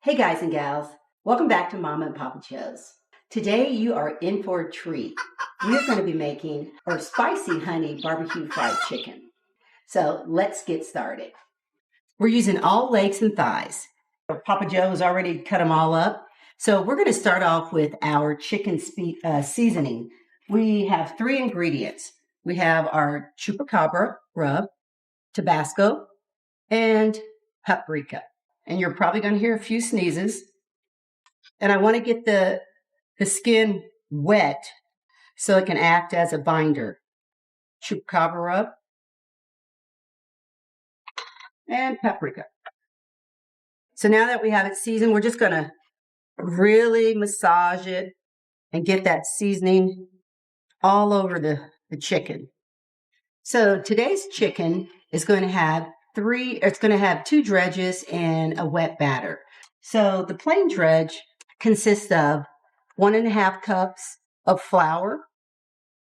Hey guys and gals, welcome back to Mama and Papa Joe's. Today you are in for a treat. We're going to be making our spicy honey barbecue fried chicken. So let's get started. We're using all legs and thighs. Papa Joe has already cut them all up. So we're going to start off with our chicken seasoning. We have 3 ingredients. We have our chupacabra rub, Tabasco, and paprika. And you're probably going to hear a few sneezes. And I want to get the skin wet so it can act as a binder. Chupacabra rub and paprika. So now that we have it seasoned, we're just going to really massage it and get that seasoning all over the chicken. So today's chicken is going to have 2 dredges and a wet batter. So the plain dredge consists of 1.5 cups of flour,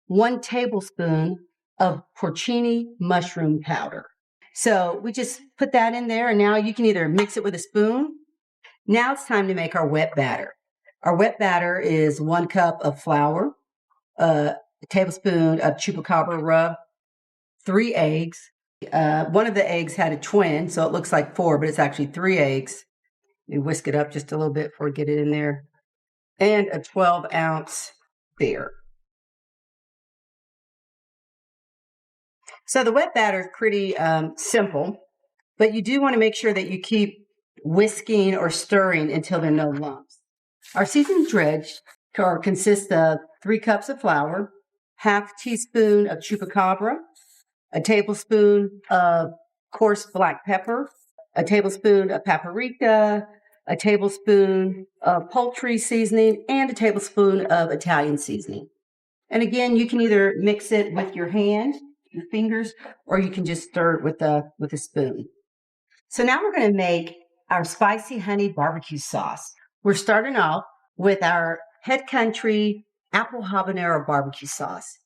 1 tablespoon of porcini mushroom powder. So we just put that in there, and now you can either mix it with a spoon. Now it's time to make our wet batter. Our wet batter is 1 cup of flour, a tablespoon of chupacabra rub, 3 eggs. One of the eggs had a twin, so it looks like 4, but it's actually 3 eggs. You whisk it up just a little bit before we get it in there. And a 12-ounce beer. So the wet batter is pretty simple, but you do want to make sure that you keep whisking or stirring until there are no lumps. Our seasoned dredge consists of 3 cups of flour, ½ teaspoon of chupacabra, a tablespoon of coarse black pepper, a tablespoon of paprika, a tablespoon of poultry seasoning, and a tablespoon of Italian seasoning. And again, you can either mix it with your hand, your fingers, or you can just stir it with a spoon. So now we're going to make our spicy honey barbecue sauce. We're starting off with our Head Country apple habanero barbecue sauce.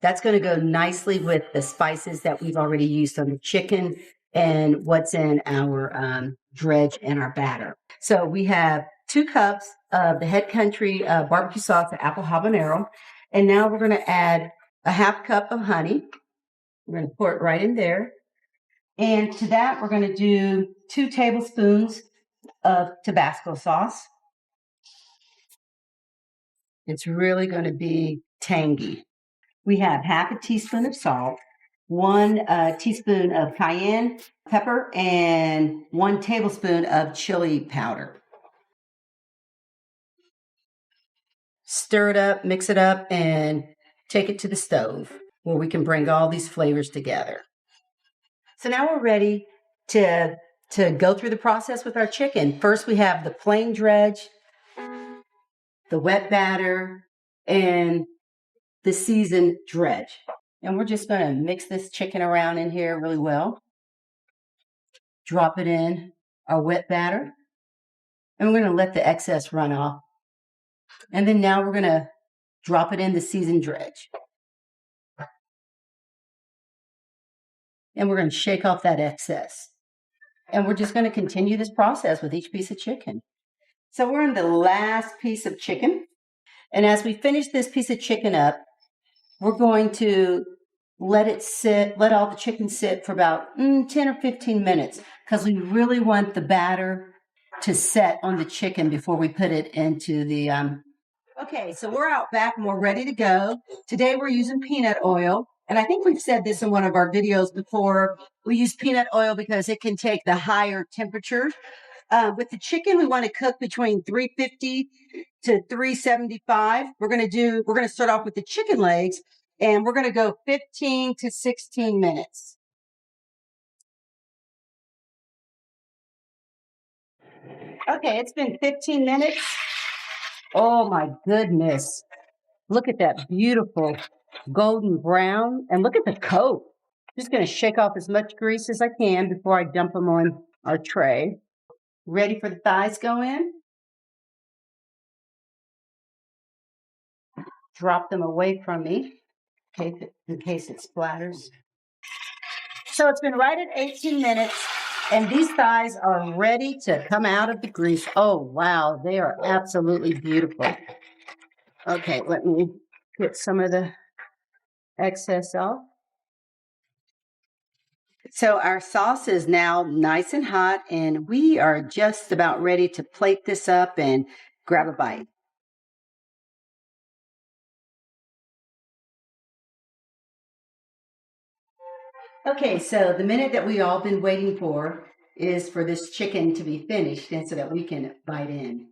That's going to go nicely with the spices that we've already used on the chicken and what's in our dredge and our batter. So we have 2 cups of the Head Country barbecue sauce, the apple habanero. And now we're going to add a ½ cup of honey. We're going to pour it right in there. And to that, we're going to do 2 tablespoons of Tabasco sauce. It's really going to be tangy. We have ½ teaspoon of salt, 1 teaspoon of cayenne pepper, and 1 tablespoon of chili powder. Stir it up, mix it up, and take it to the stove where we can bring all these flavors together. So now we're ready to go through the process with our chicken. First, we have the plain dredge, the wet batter, and the seasoned dredge. And we're just going to mix this chicken around in here really well. Drop it in our wet batter. And we're going to let the excess run off. And then now we're going to drop it in the seasoned dredge. And we're going to shake off that excess. And we're just going to continue this process with each piece of chicken. So we're in the last piece of chicken. And as we finish this piece of chicken up, we're going to let all the chicken sit for about 10 or 15 minutes because we really want the batter to set on the chicken before we put it into the... Okay, so we're out back and we're ready to go. Today we're using peanut oil. And I think we've said this in one of our videos before. We use peanut oil because it can take the higher temperature. With the chicken, we want to cook between 350 to 375. We're going to start off with the chicken legs, and we're going to go 15 to 16 minutes. Okay, it's been 15 minutes. Oh my goodness. Look at that beautiful golden brown, and look at the coat. Just going to shake off as much grease as I can before I dump them on our tray. Ready for the thighs go in? Drop them away from me in case it splatters. So it's been right at 18 minutes. And these thighs are ready to come out of the grease. Oh, wow. They are absolutely beautiful. Okay, let me get some of the excess off. So our sauce is now nice and hot, and we are just about ready to plate this up and grab a bite. Okay, so the minute that we all been waiting for is for this chicken to be finished and so that we can bite in.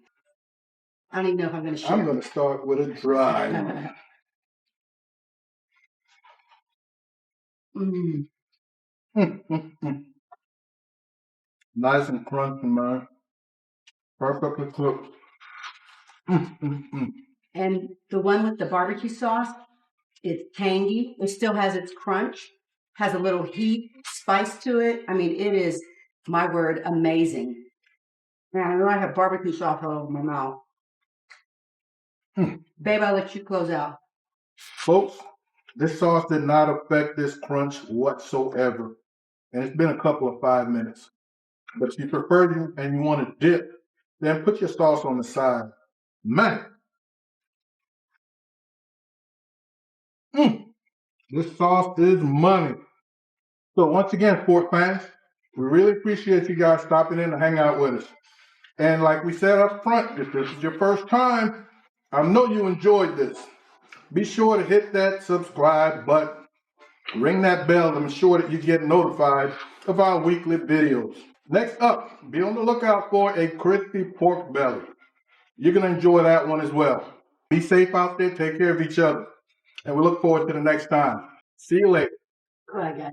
I don't even know if I'm going to share. I'm going to start with a dry. Mm. Nice and crunchy, man. Perfectly cooked. And the one with the barbecue sauce, it's tangy. It still has its crunch, has a little heat, spice to it. I mean, it is, my word, amazing. And I know I have barbecue sauce all over my mouth. Babe, I'll let you close out. Folks, this sauce did not affect this crunch whatsoever. And it's been a couple of 5 minutes. But if you prefer you and you want to dip, then put your sauce on the side. Man, this sauce is money. So once again, sport fans, we really appreciate you guys stopping in to hang out with us. And like we said up front, if this is your first time, I know you enjoyed this. Be sure to hit that subscribe button, ring that bell to ensure that you get notified of our weekly videos. Next up, be on the lookout for a crispy pork belly. You're going to enjoy that one as well. Be safe out there, take care of each other, and we look forward to the next time. See you later. Bye, guys.